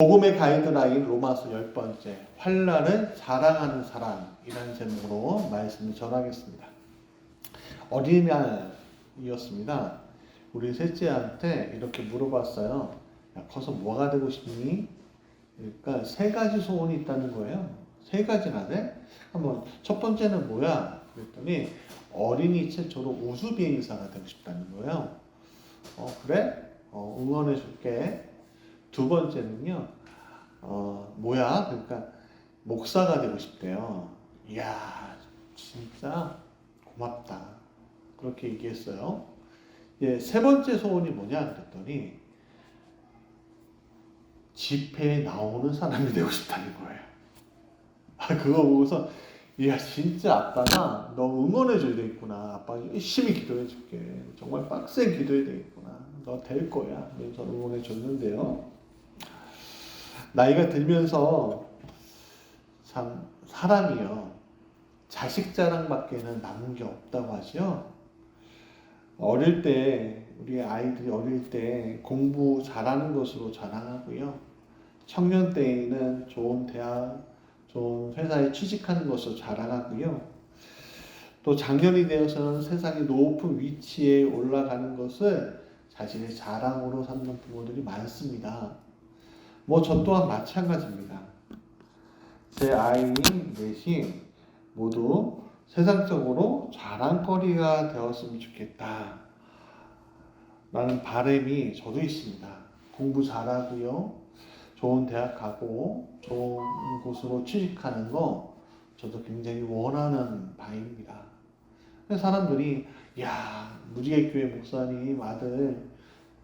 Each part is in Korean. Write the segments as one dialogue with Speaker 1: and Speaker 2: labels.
Speaker 1: 복음의 가이드라인 로마서 10번째 환난을 자랑하는 사람이라는 제목으로 말씀을 전하겠습니다. 어린이날이었습니다. 우리 셋째한테 이렇게 물어봤어요. 야, 커서 뭐가 되고 싶니? 그러니까 세 가지 소원이 있다는 거예요. 세 가지나네? 한번 첫 번째는 뭐야? 그랬더니 어린이 최초로 우주비행사가 되고 싶다는 거예요. 그래? 응원해 줄게. 두 번째는요, 뭐야? 그러니까, 목사가 되고 싶대요. 이야, 진짜 고맙다. 그렇게 얘기했어요. 예, 세 번째 소원이 뭐냐? 그랬더니, 집회에 나오는 사람이 되고 싶다는 거예요. 그거 보고서, 이야, 진짜 아빠가 너 응원해줘야 되겠구나. 아빠가 열심히 기도해줄게. 정말 빡세게 기도해야 되겠구나. 너 될 거야. 그래서 응원해줬는데요. 나이가 들면서 참 사람이요 자식 자랑밖에는 남은 게 없다고 하죠. 어릴 때 우리 아이들이 어릴 때 공부 잘하는 것으로 자랑하고요. 청년 때에는 좋은 대학, 좋은 회사에 취직하는 것으로 자랑하고요. 또 장년이 되어서는 세상의 높은 위치에 올라가는 것을 자신의 자랑으로 삼는 부모들이 많습니다. 저 또한 마찬가지입니다. 제 아이 넷이 모두 세상적으로 자랑거리가 되었으면 좋겠다 라는 바람이 저도 있습니다. 공부 잘하고요. 좋은 대학 가고 좋은 곳으로 취직하는 거 저도 굉장히 원하는 바입니다. 사람들이 야, 무지개 교회 목사님 아들,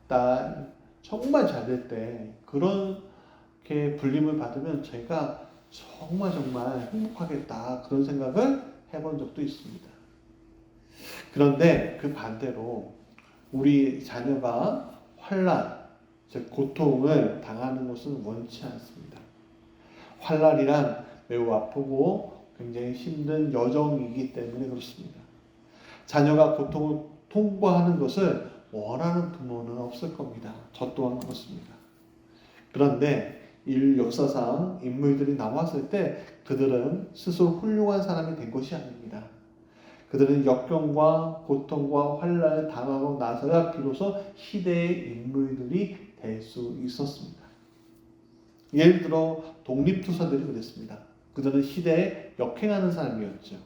Speaker 1: 딸 정말 잘 됐대. 그렇게 불림을 받으면 제가 정말 행복하겠다. 그런 생각을 해본 적도 있습니다. 그런데 그 반대로 우리 자녀가 환난, 즉 고통을 당하는 것은 원치 않습니다. 환난이란 매우 아프고 굉장히 힘든 여정이기 때문에 그렇습니다. 자녀가 고통을 통과하는 것을 원하는 부모는 없을 겁니다. 저 또한 그렇습니다. 그런데 인류 역사상 인물들이 나왔을 때 그들은 스스로 훌륭한 사람이 된 것이 아닙니다. 그들은 역경과 고통과 환난을 당하고 나서야 비로소 시대의 인물들이 될 수 있었습니다. 예를 들어 독립투사들이 그랬습니다. 그들은 시대에 역행하는 사람이었죠.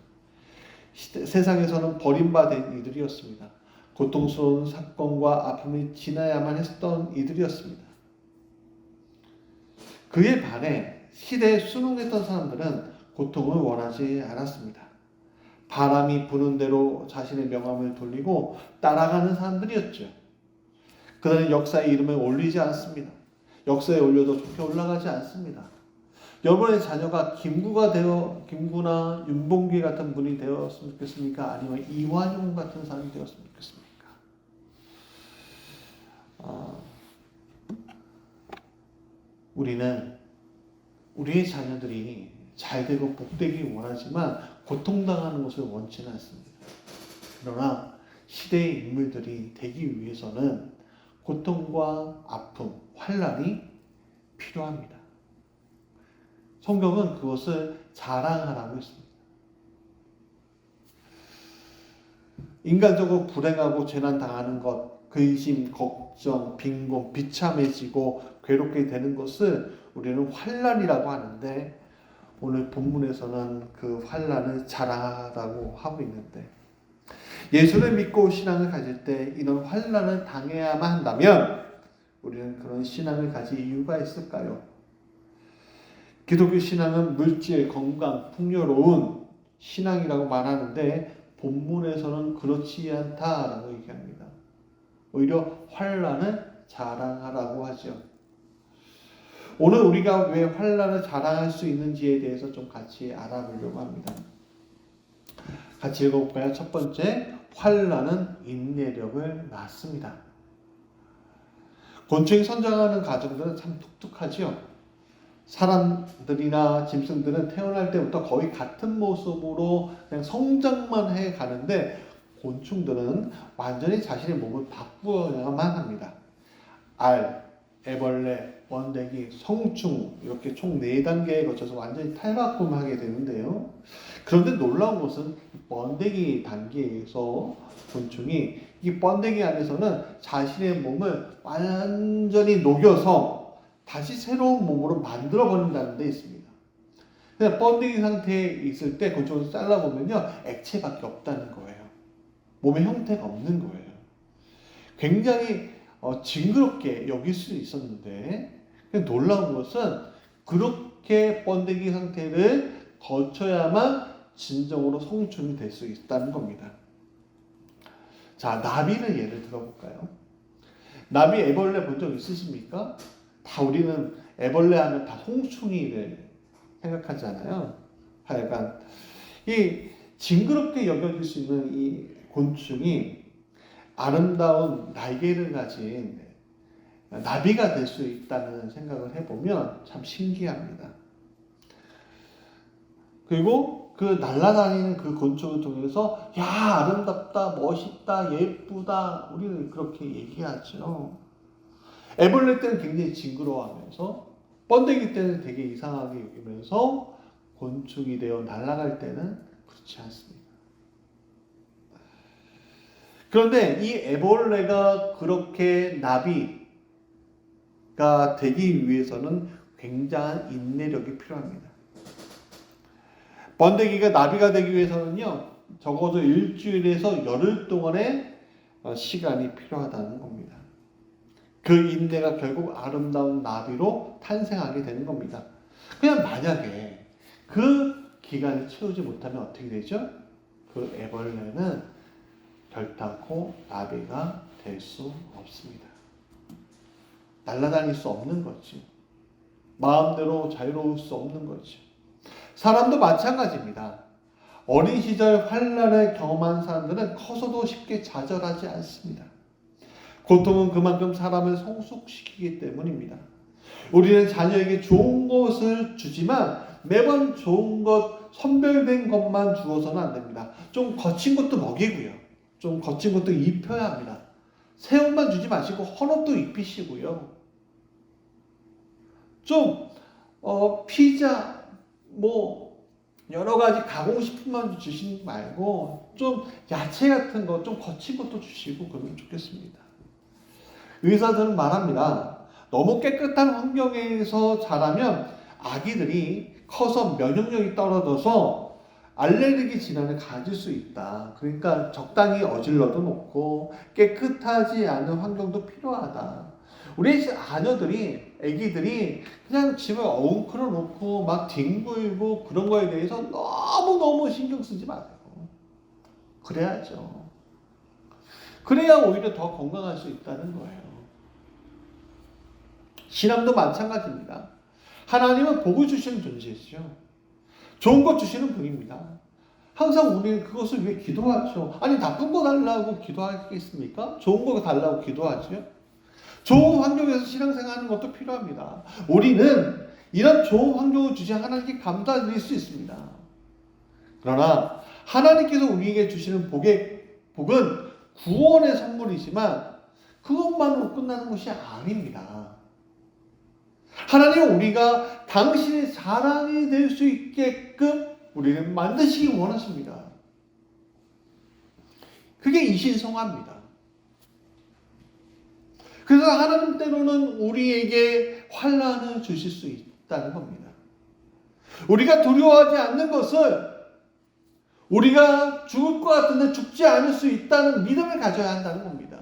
Speaker 1: 세상에서는 버림받은 이들이었습니다. 고통스러운 사건과 아픔을 지나야만 했던 이들이었습니다. 그에 반해 시대에 순응했던 사람들은 고통을 원하지 않았습니다. 바람이 부는 대로 자신의 명함을 돌리고 따라가는 사람들이었죠. 그들은 역사의 이름을 올리지 않습니다. 역사에 올려도 좋게 올라가지 않습니다. 여러분의 자녀가 김구나 윤봉길 같은 분이 되었으면 좋겠습니까? 아니면 이완용 같은 사람이 되었으면 좋겠습니까? 우리는 우리의 자녀들이 잘되고 복되기 원하지만 고통당하는 것을 원치는 않습니다. 그러나 시대의 인물들이 되기 위해서는 고통과 아픔, 환난이 필요합니다. 성경은 그것을 자랑하라고 했습니다. 인간적으로 불행하고 재난 당하는 것, 근심, 걱정, 빈곤, 비참해지고 괴롭게 되는 것을 우리는 환난이라고 하는데 오늘 본문에서는 그 환난을 자랑하라고 하고 있는데 예수를 믿고 신앙을 가질 때 이런 환난을 당해야만 한다면 우리는 그런 신앙을 가질 이유가 있을까요? 기독교 신앙은 물질, 건강, 풍요로운 신앙이라고 말하는데 본문에서는 그렇지 않다라고 얘기합니다. 오히려 환난을 자랑하라고 하죠. 오늘 우리가 왜 환난을 자랑할 수 있는지에 대해서 좀 같이 알아보려고 합니다. 같이 읽어볼까요? 첫 번째, 환난은 인내력을 낳습니다. 곤충이 성장하는 과정들은 참 독특하죠. 사람들이나 짐승들은 태어날 때부터 거의 같은 모습으로 그냥 성장만 해 가는데 곤충들은 완전히 자신의 몸을 바꾸어야만 합니다. 알, 애벌레, 번데기, 성충 이렇게 총 4단계에 거쳐서 완전히 탈바꿈하게 되는데요. 그런데 놀라운 것은 번데기 단계에서 곤충이 이 번데기 안에서는 자신의 몸을 완전히 녹여서 다시 새로운 몸으로 만들어 버린다는 데 있습니다. 그냥 번데기 상태에 있을 때 곤충을 잘라보면요, 액체밖에 없다는 거예요. 몸의 형태가 없는 거예요. 굉장히 징그럽게 여길 수 있었는데, 놀라운 것은 그렇게 번데기 상태를 거쳐야만 진정으로 성충이 될 수 있다는 겁니다. 자, 나비를 예를 들어볼까요? 나비 애벌레 본 적 있으십니까? 다 우리는 애벌레 하면 다 송충이를 생각하잖아요. 하여간 이 징그럽게 여겨질 수 있는 이 곤충이 아름다운 날개를 가진 나비가 될 수 있다는 생각을 해보면 참 신기합니다. 그리고 그 날아다니는 그 곤충을 통해서 야, 아름답다, 멋있다, 예쁘다 우리는 그렇게 얘기하죠. 애벌레 때는 굉장히 징그러워하면서 번데기 때는 되게 이상하게 여기면서 곤충이 되어 날아갈 때는 그렇지 않습니다. 그런데 이 애벌레가 그렇게 나비가 되기 위해서는 굉장한 인내력이 필요합니다. 번데기가 나비가 되기 위해서는요, 적어도 일주일에서 열흘 동안의 시간이 필요하다는 겁니다. 그 인내가 결국 아름다운 나비로 탄생하게 되는 겁니다. 그냥 만약에 그 기간을 채우지 못하면 어떻게 되죠? 그 애벌레는 결단코 나비가 될 수 없습니다. 날아다닐 수 없는 거지. 마음대로 자유로울 수 없는 거지. 사람도 마찬가지입니다. 어린 시절 환난을 경험한 사람들은 커서도 쉽게 좌절하지 않습니다. 고통은 그만큼 사람을 성숙시키기 때문입니다. 우리는 자녀에게 좋은 것을 주지만 매번 좋은 것, 선별된 것만 주어서는 안 됩니다. 좀 거친 것도 먹이고요. 좀 거친 것도 입혀야 합니다. 새우만 주지 마시고 헌옷도 입히시고요. 좀 피자, 여러 가지 가공식품만 주시지 말고 좀 야채 같은 거, 좀 거친 것도 주시고 그러면 좋겠습니다. 의사들은 말합니다. 너무 깨끗한 환경에서 자라면 아기들이 커서 면역력이 떨어져서 알레르기 질환을 가질 수 있다. 그러니까 적당히 어질러도 놓고 깨끗하지 않은 환경도 필요하다. 우리 아기들이 그냥 집에 엉클어 놓고 막 뒹굴고 그런 거에 대해서 너무너무 신경 쓰지 마세요. 그래야죠. 그래야 오히려 더 건강할 수 있다는 거예요. 신앙도 마찬가지입니다. 하나님은 복을 주시는 존재시죠. 좋은 것 주시는 분입니다. 항상 우리는 그것을 위해 기도하죠. 아니, 나쁜 거 달라고 기도하겠습니까? 좋은 거 달라고 기도하죠. 좋은 환경에서 신앙생활하는 것도 필요합니다. 우리는 이런 좋은 환경을 주신 하나님께 감사드릴 수 있습니다. 그러나 하나님께서 우리에게 주시는 복은 구원의 선물이지만 그것만으로 끝나는 것이 아닙니다. 하나님은 우리가 당신의 자랑이 될 수 있게끔 우리를 만드시기 원하십니다. 그게 이신성화입니다. 그래서 하나님 때로는 우리에게 환난을 주실 수 있다는 겁니다. 우리가 두려워하지 않는 것은 우리가 죽을 것 같은데 죽지 않을 수 있다는 믿음을 가져야 한다는 겁니다.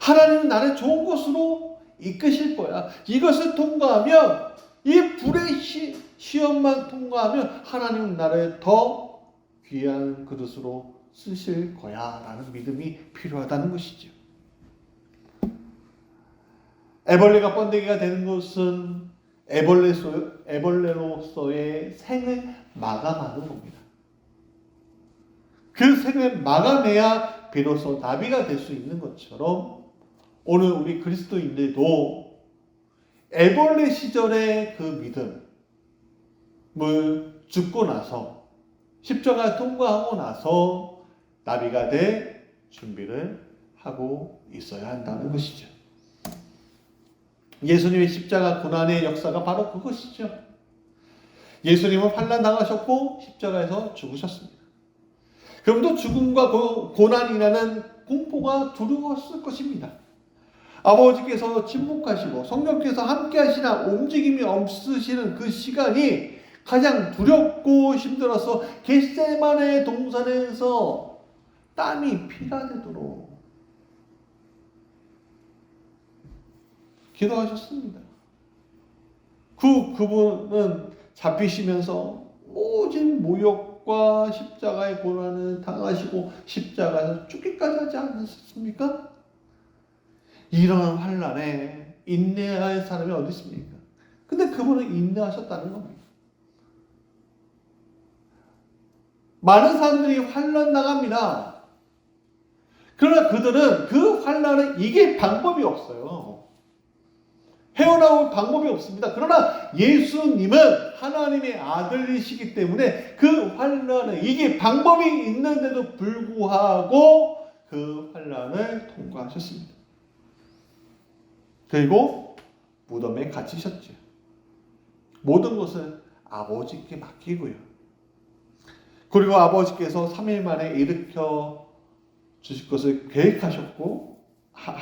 Speaker 1: 하나님은 나를 좋은 곳으로 이끄실 거야. 이것을 통과하면, 이 불의 시험만 통과하면 하나님은 나를 더 귀한 그릇으로 쓰실 거야 라는 믿음이 필요하다는 것이죠. 애벌레가 번데기가 되는 것은 애벌레로서의 생을 마감하는 겁니다. 그 생을 마감해야 비로소 나비가 될 수 있는 것처럼 오늘 우리 그리스도인들도 애벌레 시절의 그 믿음을 죽고 나서 십자가를 통과하고 나서 나비가 될 준비를 하고 있어야 한다는 것이죠. 예수님의 십자가 고난의 역사가 바로 그것이죠. 예수님은 환난 당하셨고 십자가에서 죽으셨습니다. 그럼도 죽음과 고난이라는 공포가 두려웠을 것입니다. 아버지께서 침묵하시고 성령께서 함께 하시나 움직임이 없으시는 그 시간이 가장 두렵고 힘들어서 겟세마네 동산에서 땀이 피가 되도록 기도하셨습니다. 그분은 잡히시면서 모진 모욕과 십자가의 고난을 당하시고 십자가에서 죽기까지 하지 않으셨습니까? 이런 환난에 인내할 사람이 어디 있습니까? 근데 그분은 인내하셨다는 겁니다. 많은 사람들이 환난 당합니다. 그러나 그들은 그 환난을 이길 방법이 없어요. 헤어나올 방법이 없습니다. 그러나 예수님은 하나님의 아들이시기 때문에 그 환난을 이길 방법이 있는데도 불구하고 그 환난을 통과하셨습니다. 그리고 무덤에 갇히셨죠. 모든 것을 아버지께 맡기고요. 그리고 아버지께서 3일 만에 일으켜 주실 것을 계획하셨고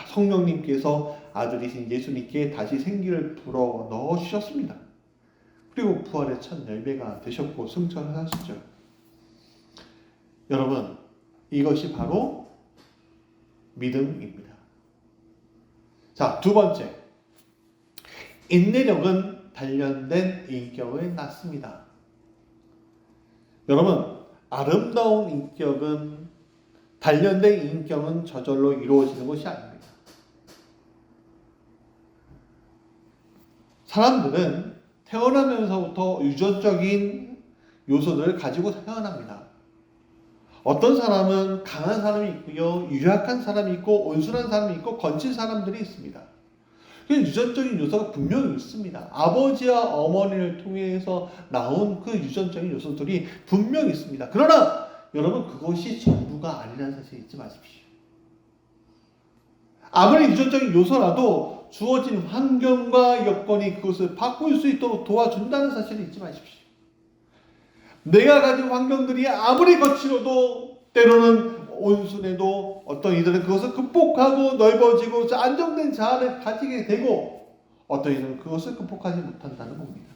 Speaker 1: 성령님께서 아들이신 예수님께 다시 생기를 불어 넣어주셨습니다. 그리고 부활의 첫 열매가 되셨고 승천을 하시죠. 여러분, 이것이 바로 믿음입니다. 자, 두 번째, 인내력은 단련된 인격을 낳습니다. 여러분, 아름다운 인격은 단련된 인격은 저절로 이루어지는 것이 아닙니다. 사람들은 태어나면서부터 유전적인 요소들을 가지고 태어납니다. 어떤 사람은 강한 사람이 있고요, 유약한 사람이 있고, 온순한 사람이 있고, 거친 사람들이 있습니다. 유전적인 요소가 분명히 있습니다. 아버지와 어머니를 통해서 나온 그 유전적인 요소들이 분명히 있습니다. 그러나 여러분, 그것이 전부가 아니라는 사실 잊지 마십시오. 아무리 유전적인 요소라도 주어진 환경과 여건이 그것을 바꿀 수 있도록 도와준다는 사실을 잊지 마십시오. 내가 가진 환경들이 아무리 거칠어도 때로는 온순해도 어떤 이들은 그것을 극복하고 넓어지고 안정된 자아를 가지게 되고 어떤 이들은 그것을 극복하지 못한다는 겁니다.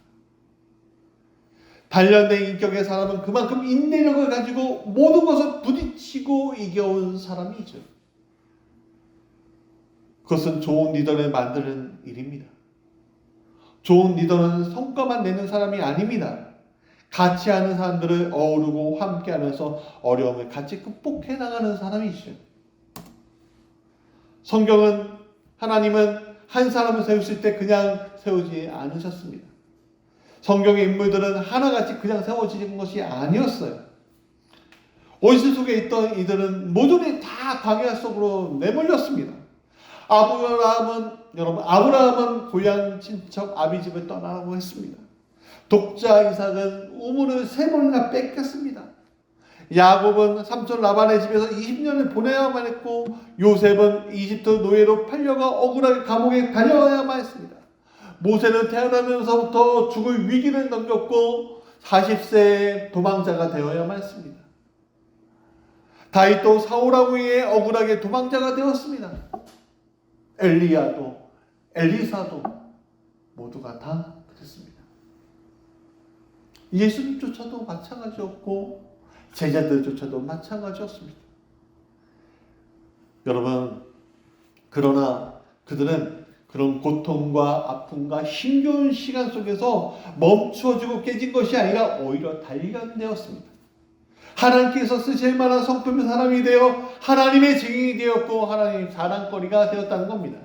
Speaker 1: 단련된 인격의 사람은 그만큼 인내력을 가지고 모든 것을 부딪히고 이겨온 사람이죠. 그것은 좋은 리더를 만드는 일입니다. 좋은 리더는 성과만 내는 사람이 아닙니다. 같이 하는 사람들을 어우르고 함께하면서 어려움을 같이 극복해 나가는 사람이죠. 성경은 하나님은 한 사람을 세우실 때 그냥 세우지 않으셨습니다. 성경의 인물들은 하나같이 그냥 세워지는 것이 아니었어요. 원시 속에 있던 이들은 모조리 다 광야 속으로 내몰렸습니다. 아브라함은 고향 친척 아비집을 떠나라고 했습니다. 독자 이삭은 우물을 3번이나 뺏겼습니다. 야곱은 삼촌 라반의 집에서 20년을 보내야만 했고 요셉은 이집트 노예로 팔려가 억울하게 감옥에 다녀야만 했습니다. 모세는 태어나면서부터 죽을 위기를 넘겼고 40세에 도망자가 되어야만 했습니다. 다윗도 사울왕에 의해 억울하게 도망자가 되었습니다. 엘리야도 엘리사도 모두가 다 그랬습니다. 예수님조차도 마찬가지였고 제자들조차도 마찬가지였습니다. 여러분, 그러나 그들은 그런 고통과 아픔과 힘겨운 시간 속에서 멈춰지고 깨진 것이 아니라 오히려 단련되었습니다. 하나님께서 쓰실 만한 성품의 사람이 되어 하나님의 증인이 되었고 하나님의 자랑거리가 되었다는 겁니다.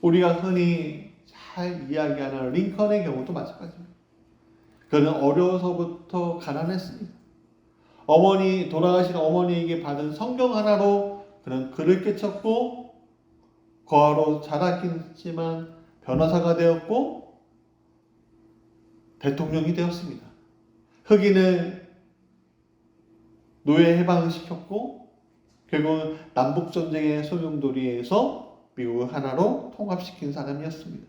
Speaker 1: 우리가 흔히 잘 이야기하는 링컨의 경우도 마찬가지입니다. 그는 어려서부터 가난했습니다. 돌아가신 어머니에게 받은 성경 하나로 그는 글을 깨쳤고 거하로 자랐긴 했지만 변호사가 되었고 대통령이 되었습니다. 흑인을 노예 해방을 시켰고 결국은 남북전쟁의 소용돌이에서 미국을 하나로 통합시킨 사람이었습니다.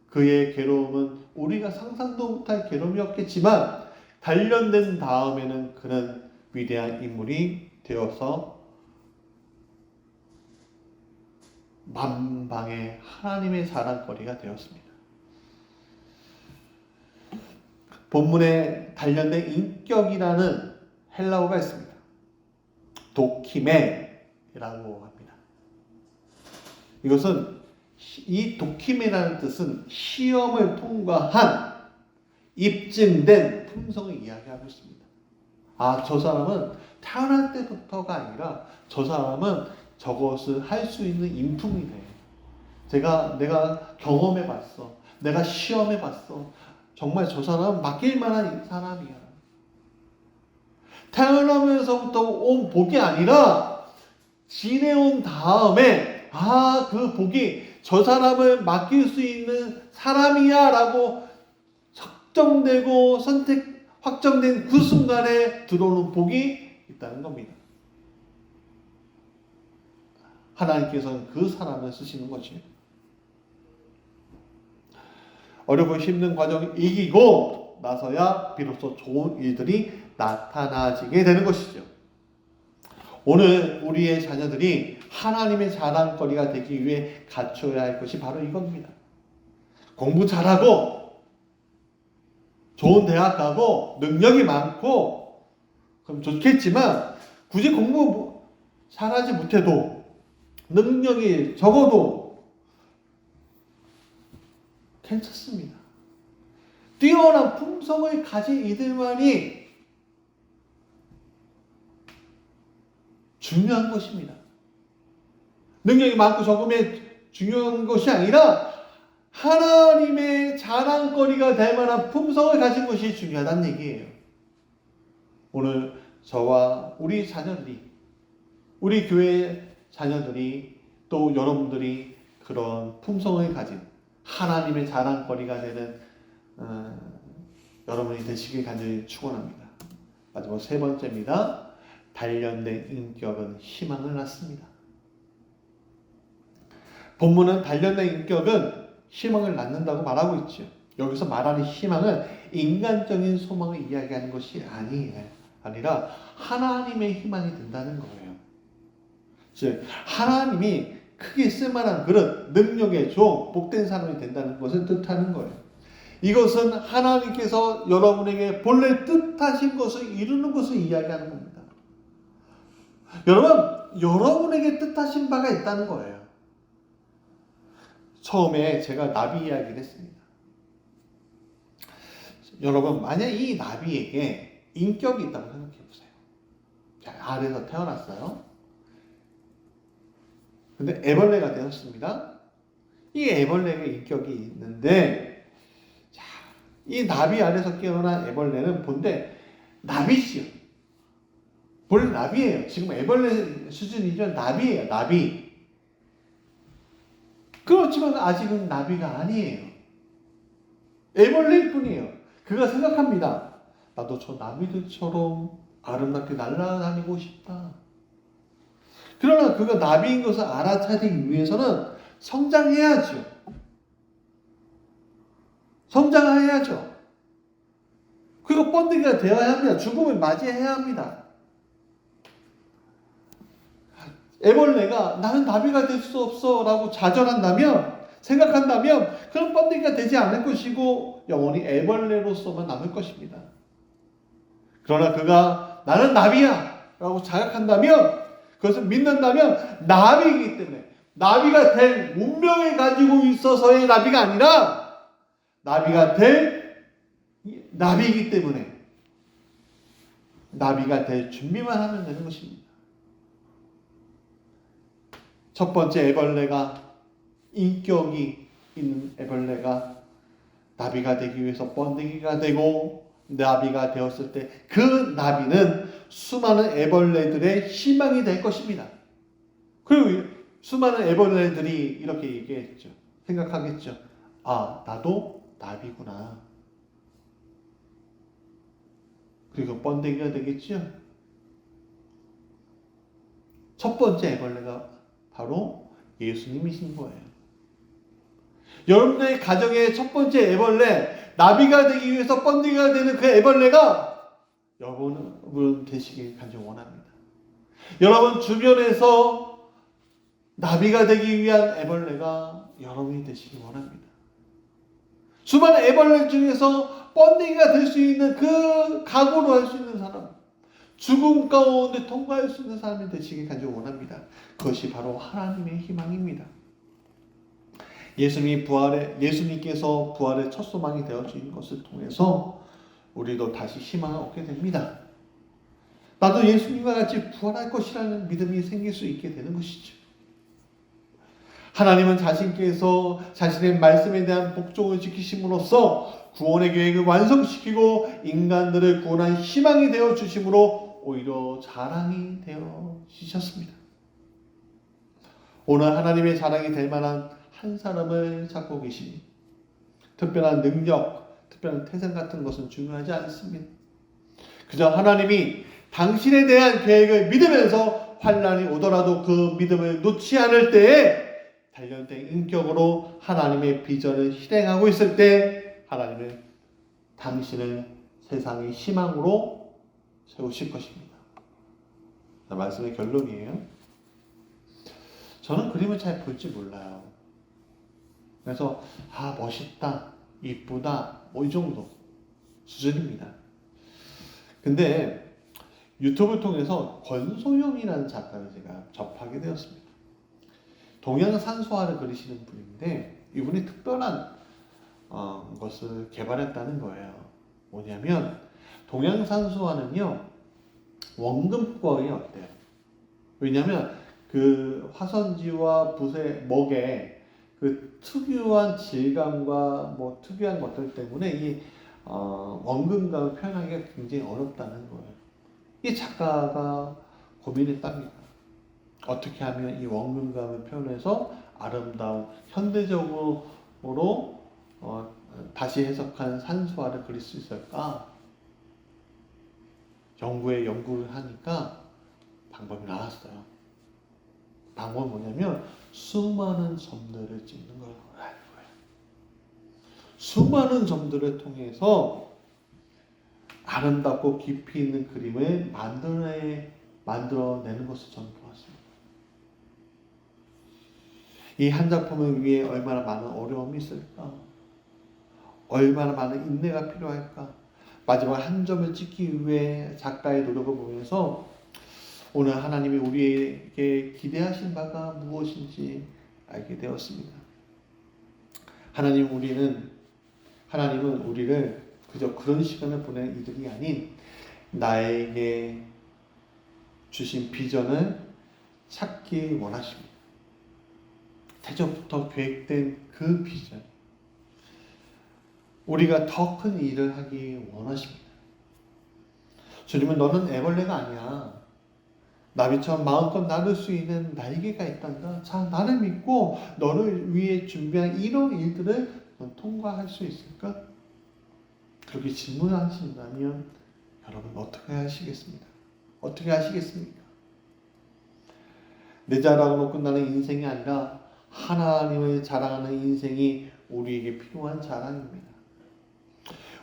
Speaker 1: 그의 괴로움은 우리가 상상도 못할 괴로움이었겠지만 단련된 다음에는 그는 위대한 인물이 되어서 만방의 하나님의 자랑거리가 되었습니다. 본문에 단련된 인격이라는 헬라어가 있습니다. 도키메라고 합니다. 이것은 이 도키메라는 뜻은 시험을 통과한 입증된 품성을 이야기하고 있습니다. 아, 저 사람은 태어날 때부터가 아니라 저 사람은 저것을 할 수 있는 인품이네. 내가 경험해 봤어. 내가 시험해 봤어. 정말 저 사람은 맡길 만한 사람이야. 태어나면서부터 온 복이 아니라 지내온 다음에 그 복이 저 사람을 맡길 수 있는 사람이야 라고 확정되고 확정된 그 순간에 들어오는 복이 있다는 겁니다. 하나님께서는 그 사람을 쓰시는 거지. 어렵고 힘든 과정을 이기고 나서야 비로소 좋은 일들이 나타나지게 되는 것이죠. 오늘 우리의 자녀들이 하나님의 자랑거리가 되기 위해 갖춰야 할 것이 바로 이겁니다. 공부 잘하고 좋은 대학 가고 능력이 많고 그럼 좋겠지만 굳이 공부 잘하지 못해도 능력이 적어도 괜찮습니다. 뛰어난 품성을 가진 이들만이 중요한 것입니다. 능력이 많고 적음이 중요한 것이 아니라 하나님의 자랑거리가 될 만한 품성을 가진 것이 중요하다는 얘기예요. 오늘 저와 우리 자녀들이, 우리 교회 자녀들이 또 여러분들이 그런 품성을 가진 하나님의 자랑거리가 되는 여러분이 되시길 간절히 축원합니다. 마지막 세 번째입니다. 단련된 인격은 희망을 낳습니다. 본문은 단련된 인격은 희망을 낳는다고 말하고 있죠. 여기서 말하는 희망은 인간적인 소망을 이야기하는 것이 아니라 하나님의 희망이 된다는 거예요. 즉 하나님이 크게 쓸만한 그런 능력의 종, 복된 사람이 된다는 것을 뜻하는 거예요. 이것은 하나님께서 여러분에게 본래 뜻하신 것을 이루는 것을 이야기하는 겁니다. 여러분에게 뜻하신 바가 있다는 거예요. 처음에 제가 나비 이야기를 했습니다. 여러분, 만약 이 나비에게 인격이 있다고 생각해 보세요. 자, 알에서 태어났어요. 근데 애벌레가 되었습니다. 이 애벌레가 인격이 있는데, 자, 이 나비 안에서 깨어난 애벌레는 본래 나비지요. 본래 나비예요. 지금 애벌레 수준이죠. 나비예요. 나비. 그렇지만 아직은 나비가 아니에요. 애벌레일 뿐이에요. 그가 생각합니다. 나도 저 나비들처럼 아름답게 날아다니고 싶다. 그러나 그가 나비인 것을 알아차리기 위해서는 성장해야죠. 성장해야죠. 그리고 번데기가 되어야 합니다. 죽음을 맞이해야 합니다. 애벌레가 나는 나비가 될 수 없어 라고 생각한다면 그런 번데기가 되지 않을 것이고 영원히 애벌레로서만 남을 것입니다. 그러나 그가 나는 나비야 라고 자각한다면, 그것을 믿는다면 나비이기 때문에, 나비가 될 운명을 가지고 있어서의 나비가 아니라 나비가 될 나비이기 때문에 나비가 될 준비만 하면 되는 것입니다. 첫 번째 애벌레가, 인격이 있는 애벌레가 나비가 되기 위해서 번데기가 되고, 나비가 되었을 때 그 나비는 수많은 애벌레들의 희망이 될 것입니다. 그리고 수많은 애벌레들이 이렇게 얘기했죠. 생각하겠죠. 아, 나도 나비구나. 그리고 번데기가 되겠죠. 첫 번째 애벌레가 바로 예수님이신 거예요. 여러분의 가정의 첫 번째 애벌레, 나비가 되기 위해서 번데기가 되는 그 애벌레가 여러분 되시길 간절히 원합니다. 여러분 주변에서 나비가 되기 위한 애벌레가 여러분이 되시기 원합니다. 수많은 애벌레 중에서 번데기가 될 수 있는 그 각오로 할 수 있는 사람, 죽음 가운데 통과할 수 있는 사람이 되시길 간절히 원합니다. 그것이 바로 하나님의 희망입니다. 예수님께서 부활의 첫 소망이 되어 주신 것을 통해서 우리도 다시 희망을 얻게 됩니다. 나도 예수님과 같이 부활할 것이라는 믿음이 생길 수 있게 되는 것이죠. 하나님은 자신께서 자신의 말씀에 대한 복종을 지키심으로써 구원의 계획을 완성시키고 인간들을 구원한 희망이 되어 주심으로 오히려 자랑이 되어 주셨습니다. 오늘 하나님의 자랑이 될 만한 한 사람을 찾고 계십니다. 특별한 능력, 특별한 태생 같은 것은 중요하지 않습니다. 그저 하나님이 당신에 대한 계획을 믿으면서 환난이 오더라도 그 믿음을 놓지 않을 때에 단련된 인격으로 하나님의 비전을 실행하고 있을 때 하나님은 당신을 세상의 희망으로 세우실 것입니다. 말씀의 결론이에요. 저는 그림을 잘 볼 줄 몰라요. 그래서 멋있다, 이쁘다 이 정도 수준입니다. 근데 유튜브를 통해서 권소영이라는 작가를 제가 접하게 되었습니다. 동양산수화를 그리시는 분인데 이분이 특별한 것을 개발했다는 거예요. 뭐냐면 동양산수화는요 원금거의 어때요? 왜냐하면 그 화선지와 붓의 먹에 그 특유한 질감과 특유한 것들 때문에 이 원근감을 표현하기가 굉장히 어렵다는 거예요. 이 작가가 고민했답니다. 어떻게 하면 이 원근감을 표현해서 아름다운 현대적으로 다시 해석한 산수화를 그릴 수 있을까? 연구를 하니까 방법이 나왔어요. 방법은 뭐냐면 수많은 점들을 찍는 걸 하는 거예요. 수많은 점들을 통해서 아름답고 깊이 있는 그림을 만들어내는 것을 저는 보았습니다. 이 한 작품을 위해 얼마나 많은 어려움이 있을까? 얼마나 많은 인내가 필요할까? 마지막 한 점을 찍기 위해 작가의 노력을 보면서 오늘 하나님이 우리에게 기대하신 바가 무엇인지 알게 되었습니다. 하나님은 우리를 그저 그런 시간을 보내는 이들이 아닌 나에게 주신 비전을 찾기 원하십니다. 태초부터 계획된 그 비전, 우리가 더 큰 일을 하기 원하십니다. 주님은 너는 애벌레가 아니야. 나비처럼 마음껏 날을 수 있는 날개가 있단다. 자, 나를 믿고 너를 위해 준비한 이런 일들을 넌 통과할 수 있을까? 그렇게 질문하신다면 여러분 어떻게 하시겠습니까? 어떻게 하시겠습니까? 내 자랑으로 끝나는 인생이 아니라 하나님을 자랑하는 인생이 우리에게 필요한 자랑입니다.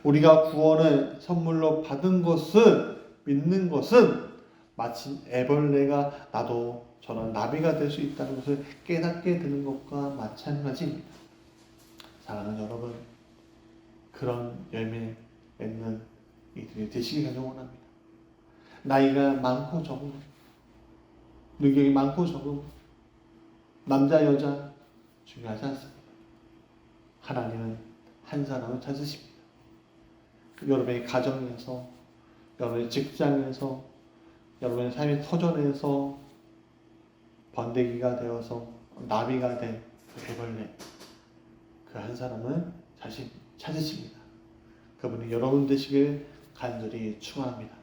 Speaker 1: 우리가 구원을 선물로 받은 것은, 믿는 것은 마치 애벌레가 나도 저런 나비가 될 수 있다는 것을 깨닫게 되는 것과 마찬가지입니다. 사랑하는 여러분, 그런 열매 맺는 이들이 되시기 간절히 원합니다. 나이가 많고 적음, 능력이 많고 적음, 남자 여자 중요하지 않습니다. 하나님은 한 사람을 찾으십니다. 여러분의 가정에서, 여러분의 직장에서, 여러분의 삶의 터전에서 번데기가 되어서 나비가 된 그 애벌레, 그 한 사람을 찾으십니다. 그분이 여러분 되시길 간절히 축원합니다.